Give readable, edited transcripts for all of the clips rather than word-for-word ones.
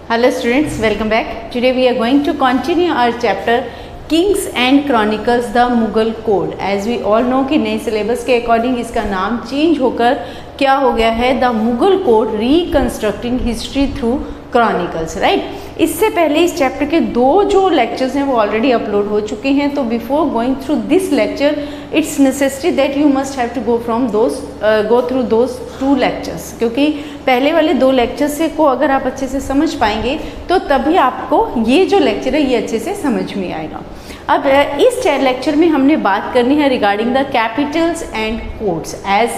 Hello students, welcome back. Today we are going to continue our chapter Kings and Chronicles the Mughal Code. As we all know कि नए syllabus के according इसका नाम change होकर क्या हो गया है, the Mughal court reconstructing history through chronicles, right. इससे पहले इस चैप्टर के दो जो लेक्चर्स हैं वो ऑलरेडी अपलोड हो चुके हैं. तो before going through this lecture it's necessary that you must have to go through those two lectures, क्योंकि पहले वाले दो लेक्चर्स से को अगर आप अच्छे से समझ पाएंगे तो तभी आपको ये जो लेक्चर है ये अच्छे से समझ में आएगा. अब इस लेक्चर में हमने बात करनी है regarding the capitals and codes as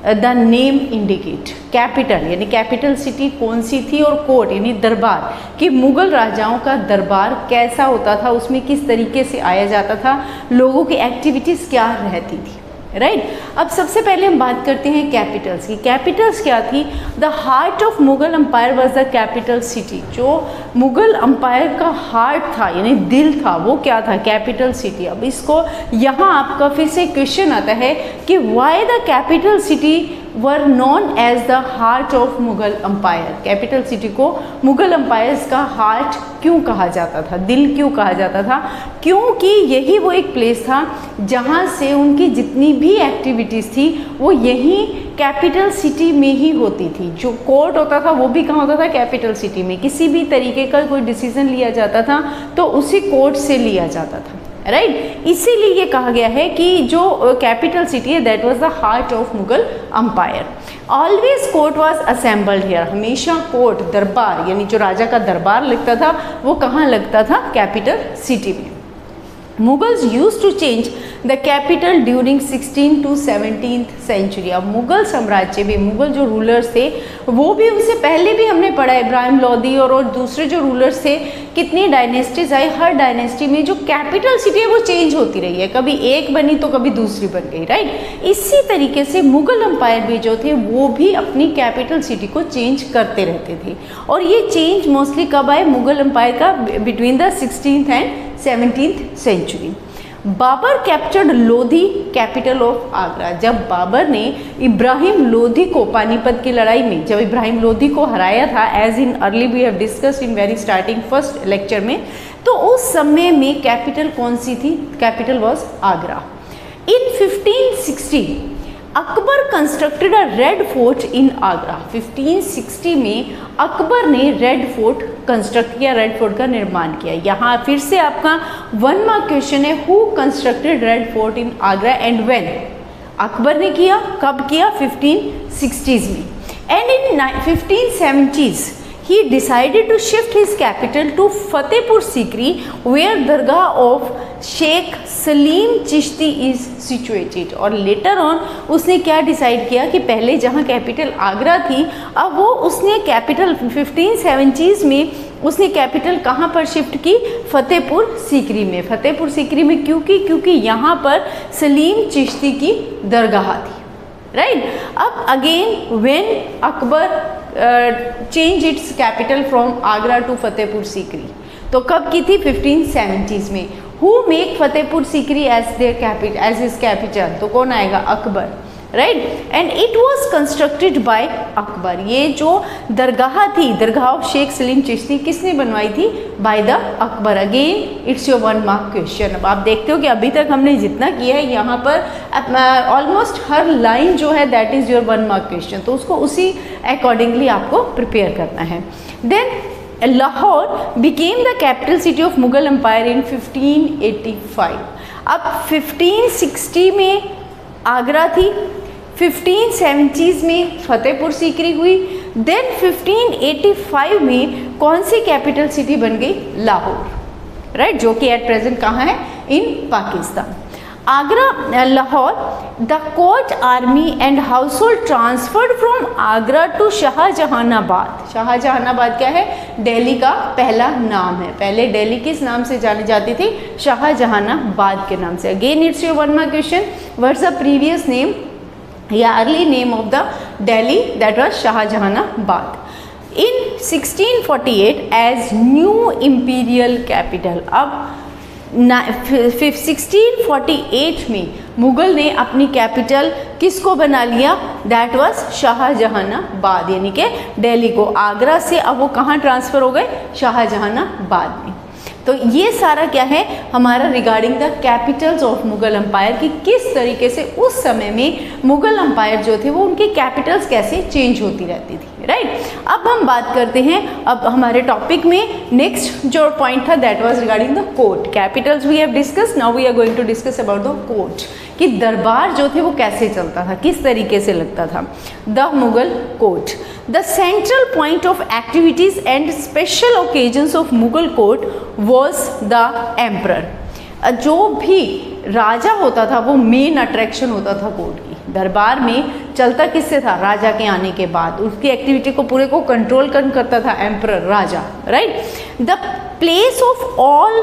the name indicate. Capital यानी कैपिटल सिटी कौन सी थी और कोर्ट यानी दरबार कि मुगल राजाओं का दरबार कैसा होता था, उसमें किस तरीके से आया जाता था, लोगों की एक्टिविटीज़ क्या रहती थी, राइट. अब सबसे पहले हम बात करते हैं कैपिटल्स की. कैपिटल्स क्या थी? The heart of Mughal empire was the capital city. जो मुगल अम्पायर का हार्ट था यानी दिल था वो क्या था? Capital city. अब इसको यहाँ आपका फिर से क्वेश्चन आता है कि why the capital city were known as the heart of Mughal empire. Capital city को मुगल अम्पायर्स का हार्ट क्यों कहा जाता था, दिल क्यों कहा जाता था? क्योंकि यही वो एक प्लेस था जहाँ से उनकी जितनी भी एक्टिविटीज़ थी वो यही कैपिटल सिटी में ही होती थी. जो कोर्ट होता था वो भी कहाँ होता था? कैपिटल सिटी में. किसी भी तरीके का कोई डिसीजन लिया जाता था तो उसी कोर्ट से लिया जाता था, राइट. इसीलिए ये कहा गया है कि जो कैपिटल सिटी है that was the heart of Mughal empire. Always court was assembled here. हमेशा कोर्ट दरबार यानी जो राजा का दरबार लगता था वो कहाँ लगता था? कैपिटल सिटी में. Mughals used to change the capital during 16th to 17th century. अब मुगल साम्राज्य में मुगल जो रूलर्स थे वो भी उनसे पहले भी हमने पढ़ा इब्राहिम लोदी और दूसरे जो रूलर्स थे कितनी डायनेस्टीज आई. हर डायनेस्टी में जो कैपिटल सिटी है वो चेंज होती रही है. कभी एक बनी तो कभी दूसरी बन गई, राइट. इसी तरीके से मुगल अम्पायर भी जो थे वो भी अपनी कैपिटल सिटी को चेंज करते रहते थे. और ये चेंज मोस्टली कब आए? मुगल अम्पायर का between the 16th and 17th century. Babur captured Lodi capital of Agra. जब बाबर ने इब्राहिम लोधी को पानीपत की लड़ाई में जब इब्राहिम लोधी को हराया था, as in early we have discussed in very starting first lecture में, तो उस समय में कैपिटल कौन सी थी? Capital was Agra. In 1560 Akbar constructed a red fort in Agra. 1560 में अकबर ने रेड फोर्ट कंस्ट्रक्ट किया, रेड फोर्ट का निर्माण किया. यहाँ फिर से आपका 1 मार्क क्वेश्चन है, who constructed red fort in Agra and when? Akbar ने किया. कब किया? 1560s में. And in 1570s he decided to shift his capital to Fatehpur Sikri where Dargah of Sheikh Salim Chishti is situated. और लेटर ऑन उसने क्या decide किया कि पहले जहाँ कैपिटल आगरा थी अब वो उसने कैपिटल 1570s में उसने कैपिटल कहाँ पर शिफ्ट की? फतेहपुर सीकरी में. फतेहपुर सीकरी में क्योंकि यहाँ पर सलीम चिश्ती की दरगाह थी, राइट. अब again when Akbar change its capital from Agra to Fatehpur Sikri, तो कब की थी? 1570s में. Who make Fatehpur Sikri as their capital, as his capital? तो कौन आएगा? Akbar, right. And it was constructed by Akbar. ये जो दरगाह थी, दरगाह ऑफ शेख सलीम चिश्ती, किसने बनवाई थी? By the Akbar. Again it's your 1 mark question. अब आप देखते हो कि अभी तक हमने जितना किया है यहाँ पर ऑलमोस्ट हर लाइन जो है that is your 1 mark question, तो उसको उसी अकॉर्डिंगली आपको प्रिपेयर करना है. Then Lahore became the capital city of Mughal empire in 1585. अब 1560 में आगरा थी, 1570s में फतेहपुर सीकरी हुई. देन 1585 में कौन सी कैपिटल सिटी बन गई? लाहौर, राइट, जो कि एट प्रेजेंट कहाँ है? In Pakistan. Agra Lahore. The court army and household transferred from Agra to Shahjahanabad. Shahjahanabad क्या है? दिल्ली का पहला नाम है. पहले दिल्ली किस नाम से जानी जाती थी? शाहजहानाबाद के नाम से. Again it's your 1 mark question. What's the previous name या early name of the Delhi? That was Shahjahanabad. In 1648 as new imperial capital. अब 1648 में मुग़ल ने अपनी कैपिटल किसको बना लिया? दैट वाज शाहजहानाबाद, यानी कि दिल्ली को। आगरा से अब वो कहाँ ट्रांसफ़र हो गए? शाहजहानाबाद में। तो ये सारा क्या है हमारा regarding the capitals of Mughal empire, कि किस तरीके से उस समय में मुग़ल एम्पायर जो थे वो उनकी कैपिटल्स कैसे चेंज होती रहती थी, राइट। अब हम बात करते हैं अब हमारे टॉपिक में नेक्स्ट जो पॉइंट था that was regarding the court. Capitals we have discuss, now we are going to discuss about the court, कि दरबार जो थे वो कैसे चलता था, किस तरीके से लगता था। The Mughal court, the central point of activities and special occasions of Mughal court was the emperor. जो भी राजा होता था वो मेन अट्रैक्शन होता था कोर्ट की। दरबार में चलता किससे था? राजा के आने के बाद उसकी एक्टिविटी को पूरे को कंट्रोल करता था एम्परर, राजा, right. The place of all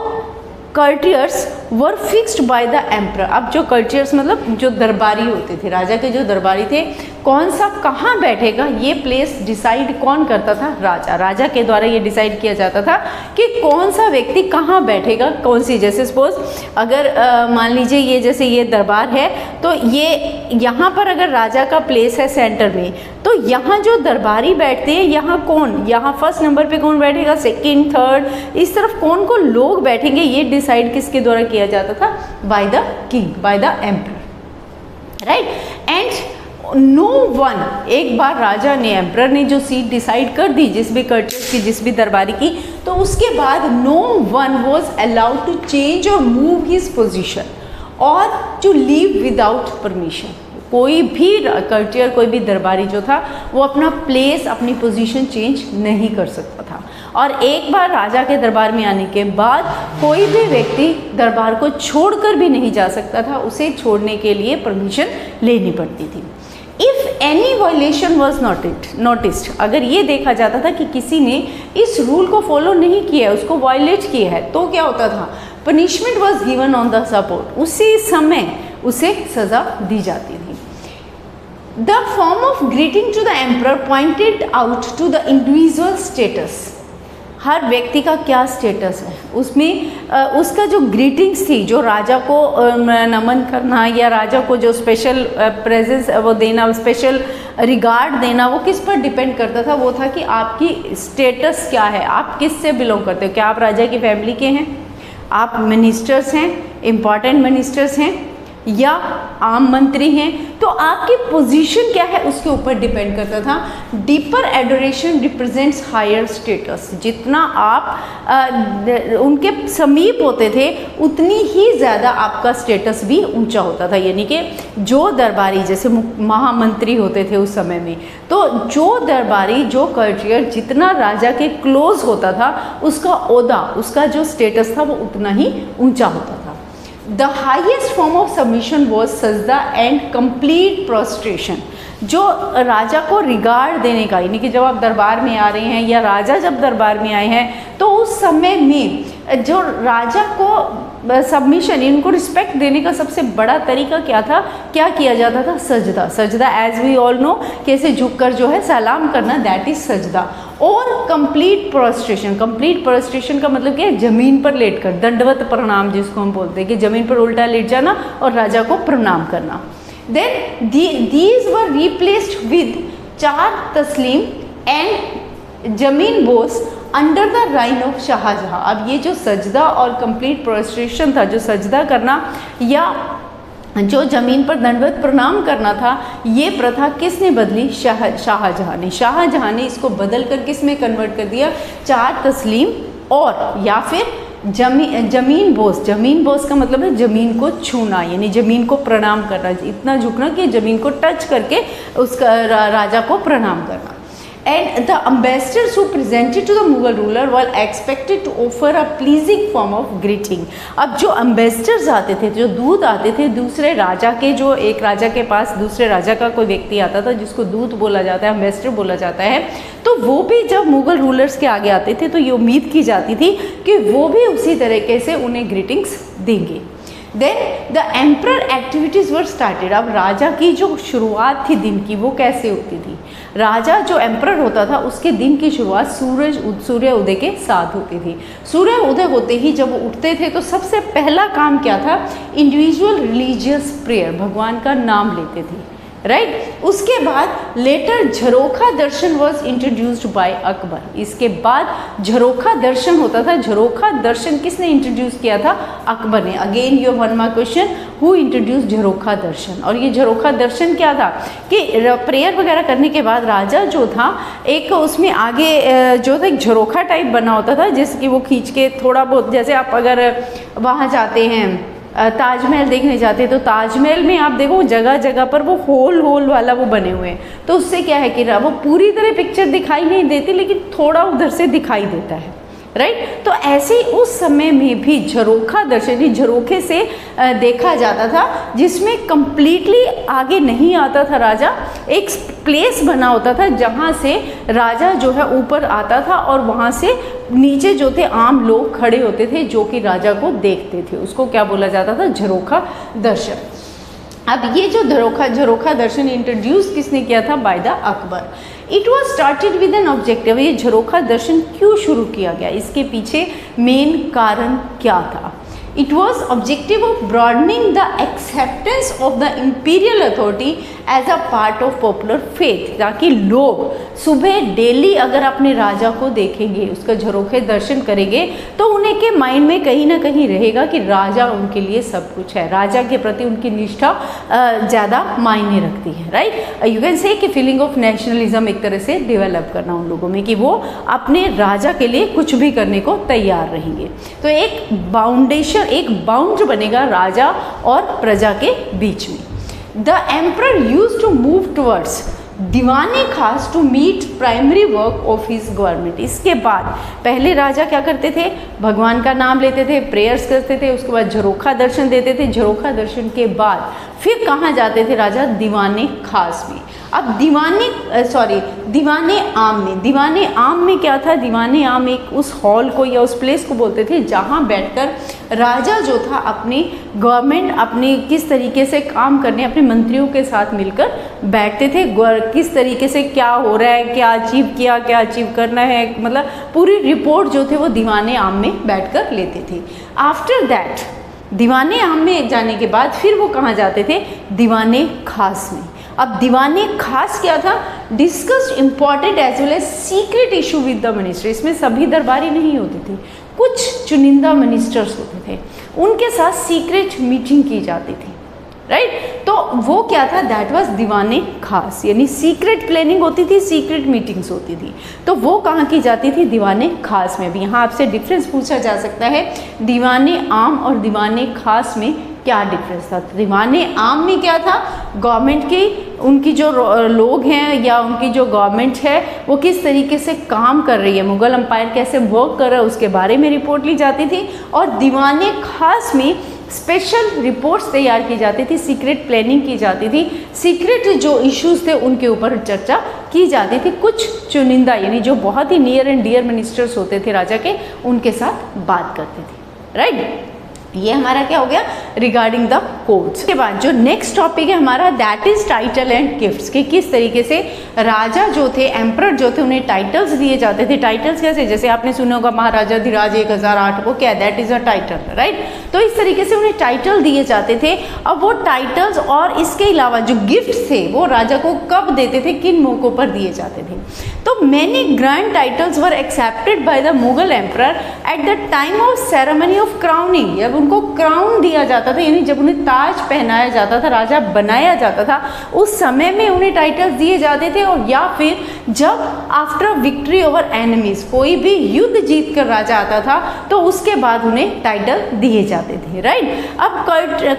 courtiers were fixed by the emperor. अब जो कर्टियर्स मतलब जो दरबारी होते थे, राजा के जो दरबारी थे, कौन सा कहाँ बैठेगा ये प्लेस डिसाइड कौन करता था? राजा। राजा के द्वारा ये डिसाइड किया जाता था कि कौन सा व्यक्ति कहाँ बैठेगा, कौन सी, जैसे सपोज अगर मान लीजिए ये जैसे ये दरबार है तो ये यहाँ पर अगर राजा का प्लेस है सेंटर में, तो यहाँ जो दरबारी बैठते हैं यहाँ कौन, यहाँ फर्स्ट नंबर पे कौन बैठेगा, सेकंड, थर्ड, इस तरफ कौन कौन लोग बैठेंगे ये डिसाइड किसके द्वारा किया जाता था? By the king, by the emperor, right. And no one, एक बार राजा ने, एम्परर ने जो सीट डिसाइड कर दी जिस भी कर्टियर्स की, जिस भी दरबारी की, तो उसके बाद no one was allowed to change और मूव हिज पोजिशन और टू लीव विदाउट परमिशन। कोई भी कर्टियर, कोई भी दरबारी जो था वो अपना प्लेस, अपनी पोजीशन चेंज नहीं कर सकता था। और एक बार राजा के दरबार में आने के बाद कोई भी व्यक्ति दरबार को छोड़कर भी नहीं जा सकता था, उसे छोड़ने के लिए परमिशन लेनी पड़ती थी। If any violation was noticed, अगर ये देखा जाता था कि किसी ने इस रूल को फॉलो नहीं किया है, उसको वायलेट किया है, तो क्या होता था? Punishment was given on the support, उसी समय उसे सज़ा दी जाती थी। The form of greeting to the emperor pointed out to the individual status. हर व्यक्ति का क्या स्टेटस है, उसमें उसका जो ग्रीटिंग्स थी, जो राजा को नमन करना या राजा को जो स्पेशल प्रेजेंस वो देना, स्पेशल रिगार्ड देना, वो किस पर डिपेंड करता था? वो था कि आपकी स्टेटस क्या है, आप किस से बिलोंग करते हो। क्या आप राजा की फैमिली के हैं, आप मिनिस्टर्स हैं, इम्पॉर्टेंट मिनिस्टर्स हैं, या आम मंत्री हैं, तो आपकी पोजीशन क्या है उसके ऊपर डिपेंड करता था। Deeper adoration represents higher status. जितना आप उनके समीप होते थे उतनी ही ज़्यादा आपका स्टेटस भी ऊंचा होता था। यानी कि जो दरबारी, जैसे महामंत्री होते थे उस समय में, तो जो दरबारी, जो कर्टियर जितना राजा के क्लोज होता था, उसका ओहदा, उसका जो स्टेटस था वो उतना ही ऊंचा होता था। The highest form of submission was सजदा एंड complete prostration। जो राजा को रिगार्ड देने का, यानी कि जब आप दरबार में आ रहे हैं या राजा जब दरबार में आए हैं, तो उस समय में जो राजा को सबमिशन, इनको रिस्पेक्ट देने का सबसे बड़ा तरीका क्या था? क्या किया जाता था? सजदा। सजदा एज वी ऑल नो, कैसे झुककर जो है सलाम करना, दैट इज सजदा। और कंप्लीट प्रोस्ट्रेशन। कंप्लीट प्रोस्ट्रेशन का मतलब क्या है? जमीन पर लेटकर, दंडवत प्रणाम जिसको हम बोलते हैं, कि जमीन पर उल्टा लेट जाना और राजा को प्रणाम करना। Then these were replaced with 4 तस्लीम एंड जमीन बोस under the reign of Shahjahan. अब ये जो सजदा और कंप्लीट प्रोस्ट्रेशन था, जो सजदा करना या जो ज़मीन पर दंडवत प्रणाम करना था, ये प्रथा किसने बदली? शाहजहां ने। शाहजहां ने इसको बदल कर किस में कन्वर्ट कर दिया? 4 तस्लीम और या फिर जमीन बोस। जमीन बोस का मतलब है ज़मीन को छूना, यानी ज़मीन को प्रणाम करना, इतना झुकना कि ज़मीन को टच करके उसका राजा को प्रणाम करना। And the ambassadors who presented to the Mughal ruler were expected to offer a pleasing form of greeting. अब जो एम्बेसडर्स आते थे, जो दूत आते थे दूसरे राजा के, जो एक राजा के पास दूसरे राजा का कोई व्यक्ति आता था जिसको दूत बोला जाता है, एम्बेसडर बोला जाता है, तो वो भी जब मुगल रूलर्स के आगे आते थे तो ये उम्मीद की जाती थी कि वो भी उसी तरीके से उन्हें ग्रीटिंग्स देंगे। Then the emperor activities were started. अब राजा की जो शुरुआत थी दिन की वो कैसे होती थी? राजा जो एम्परर होता था उसके दिन की शुरुआत सूर्य उदय के साथ होती थी। सूर्य उदय होते ही जब वो उठते थे तो सबसे पहला काम क्या था, इंडिविजुअल रिलीजियस प्रेयर, भगवान का नाम लेते थे, राइट। उसके बाद later jharokha darshan was introduced by Akbar. इसके बाद झरोखा दर्शन होता था। झरोखा दर्शन किसने इंट्रोड्यूस किया था, अकबर ने। Again your one mark question, who introduce jharokha darshan. और ये झरोखा दर्शन क्या था कि प्रेयर वगैरह करने के बाद राजा जो था एक उसमें आगे जो था एक झरोखा टाइप बना होता था, जैसे कि वो खींच के थोड़ा बहुत, जैसे आप अगर वहाँ जाते हैं ताजमहल देखने जाते हैं तो ताजमहल में आप देखो जगह जगह पर वो होल वाला वो बने हुए हैं, तो उससे क्या है कि वो पूरी तरह पिक्चर दिखाई नहीं देती लेकिन थोड़ा उधर से दिखाई देता है, राइट। तो ऐसे ही उस समय में भी झरोखा दर्शन, झरोखे से देखा जाता था जिसमें कंप्लीटली आगे नहीं आता था राजा, एक प्लेस बना होता था जहाँ से राजा जो है ऊपर आता था और वहाँ से नीचे जो थे आम लोग खड़े होते थे जो कि राजा को देखते थे, उसको क्या बोला जाता था, झरोखा दर्शन। अब ये जो झरोखा दर्शन इंट्रोड्यूस किसने किया था, by the Akbar. It was started with an objective. ये झरोखा दर्शन क्यों शुरू किया गया, इसके पीछे मेन कारण क्या था। It was objective of broadening the acceptance of the imperial authority as a part of popular faith, ताकि लोग सुबह डेली अगर अपने राजा को देखेंगे, उसका झरोखे दर्शन करेंगे, तो उन्हें के माइंड में कहीं ना कहीं रहेगा कि राजा उनके लिए सब कुछ है, राजा के प्रति उनकी निष्ठा ज़्यादा मायने रखती है, राइट। यू कैन से कि फीलिंग ऑफ नेशनलिज्म एक तरह से डेवलप करना उन लोगों में कि वो अपने राजा के लिए कुछ भी करने को तैयार रहेंगे। तो एक बाउंडेशन, एक बाउंड बनेगा राजा और प्रजा के बीच में। The emperor used to move towards Diwane Khas to meet primary work of his government. इसके बाद पहले राजा क्या करते थे, भगवान का नाम लेते थे, प्रेयर्स करते थे, उसके बाद झरोखा दर्शन देते थे। झरोखा दर्शन के बाद फिर कहाँ जाते थे राजा, दीवाने खास में। अब दीवाने आम में, दीवाने आम में क्या था, दीवाने आम एक उस हॉल को या उस प्लेस को बोलते थे जहाँ बैठकर राजा जो था अपनी गवर्नमेंट, अपने किस तरीके से काम करने, अपने मंत्रियों के साथ मिलकर बैठते थे, किस तरीके से क्या हो रहा है, क्या अचीव किया, क्या अचीव करना है, मतलब पूरी रिपोर्ट जो थे वो दीवाने आम में बैठकर लेते थे। आफ्टर दैट दीवाने आम में जाने के बाद फिर वो कहाँ जाते थे, दीवाने खास में। अब दीवाने खास क्या था, discussed important as well as secret issue with the minister. इसमें सभी दरबारी नहीं होते थे, कुछ चुनिंदा मिनिस्टर्स होते थे, उनके साथ सीक्रेट मीटिंग की जाती थी, राइट। तो वो क्या था, दैट वाज दीवाने खास, यानी सीक्रेट प्लानिंग होती थी, सीक्रेट मीटिंग्स होती थी। तो वो कहाँ की जाती थी, दीवाने खास में भी। यहाँ आपसे डिफरेंस पूछा जा सकता है, दीवाने आम और दीवाने खास में क्या डिफरेंस था। दीवाने आम में क्या था, गवर्नमेंट की, उनकी जो लोग हैं या उनकी जो गवर्नमेंट है वो किस तरीके से काम कर रही है, मुगल एम्पायर कैसे वर्क कर रहा है, उसके बारे में रिपोर्ट ली जाती थी। और दीवाने खास में स्पेशल रिपोर्ट्स तैयार की जाती थी, सीक्रेट प्लानिंग की जाती थी, सीक्रेट जो इश्यूज थे उनके ऊपर चर्चा की जाती थी। कुछ चुनिंदा यानी जो बहुत ही नियर एंड डियर मिनिस्टर्स होते थे राजा के, उनके साथ बात करते थे, राइट। ये हमारा क्या हो गया, रिगार्डिंग द कोड्स। के बाद जो नेक्स्ट टॉपिक है हमारा, that is title and gifts, कि किस तरीके से राजा जो थे, एम्परर जो थे, उन्हें टाइटल्स दिए जाते थे। टाइटल्स कैसे, जैसे आपने सुना होगा महाराजा धीराज 1008, वो क्या, that is a title, right. तो इस तरीके से उन्हें टाइटल दिए जाते थे। अब वो टाइटल्स और इसके अलावा जो गिफ्ट्स थे वो राजा को कब देते थे, किन मौकों पर दिए जाते थे। तो many grand titles were accepted by the Mughal emperor at the time of ceremony of crowning. जब उनको क्राउन दिया जाता था, यानी जब उन्हें ताज पहनाया जाता था, राजा बनाया जाता था, उस समय में उन्हें टाइटल्स दिए जाते थे। और या फिर जब आफ्टर विक्ट्री ओवर एनिमीज, कोई भी युद्ध जीत कर राजा आता था तो उसके बाद उन्हें टाइटल दिए जाते थे, राइट। अब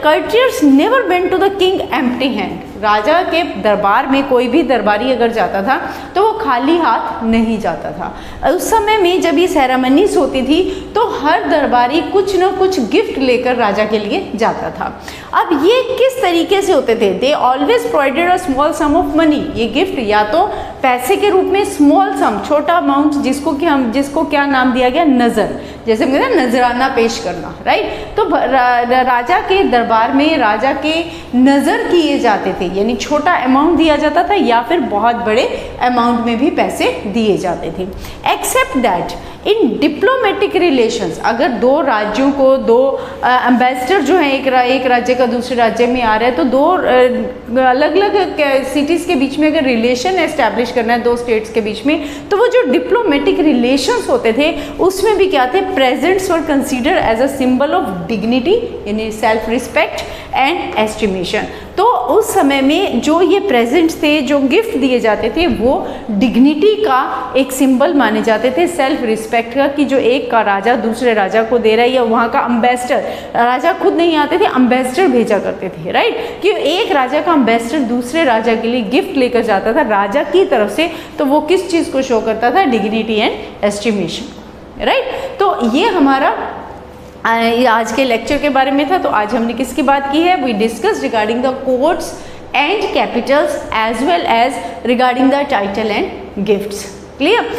courtiers never went to the king empty hand. राजा के दरबार में कोई भी दरबारी अगर जाता था तो वो खाली हाथ नहीं जाता था। उस समय में जब ये सेरेमनीज होती थी तो हर दरबारी कुछ न कुछ गिफ्ट लेकर राजा के लिए जाता था। अब ये किस तरीके से होते थे, they always provided a small sum of money. ये गिफ्ट या तो पैसे के रूप में, स्मॉल सम, छोटा अमाउंट, जिसको क्या नाम दिया गया, नज़र, जैसे हम कहते हैं नजराना पेश करना, राइट। तो राजा के दरबार में राजा के नज़र किए जाते थे, यानी छोटा अमाउंट दिया जाता था या फिर बहुत बड़े अमाउंट में भी पैसे दिए जाते थे। Except that in diplomatic relations, अगर दो राज्यों को दो एम्बेसडर जो हैं, एक राज्य का दूसरे राज्य में आ रहा है, तो दो अलग अलग सिटीज़ के बीच में अगर रिलेशन एस्टैब्लिश करना है दो स्टेट्स के बीच में, तो वो जो डिप्लोमेटिक रिलेशंस होते थे उसमें भी क्या थे, presents were consider as a symbol of dignity यानी सेल्फ रिस्पेक्ट एंड एस्टिमेशन। तो उस समय में जो ये प्रेजेंट्स थे, जो गिफ्ट दिए जाते थे, वो डिग्निटी का एक सिंबल माने जाते थे, सेल्फ रिस्पेक्ट का, कि जो एक का राजा दूसरे राजा को दे रहा है, या वहाँ का अम्बेसडर, राजा खुद नहीं आते थे, अम्बेसडर भेजा करते थे, राइट, कि एक राजा का अम्बेसडर दूसरे राजा के लिए गिफ्ट लेकर जाता था राजा की तरफ से, तो वो किस चीज़ को शो करता था, डिग्निटी एंड एस्टिमेशन, राइट। तो ये हमारा आज के लेक्चर के बारे में था। तो आज हमने किसकी बात की है, we discuss regarding the courts and capitals as well as regarding the title and gifts. Clear.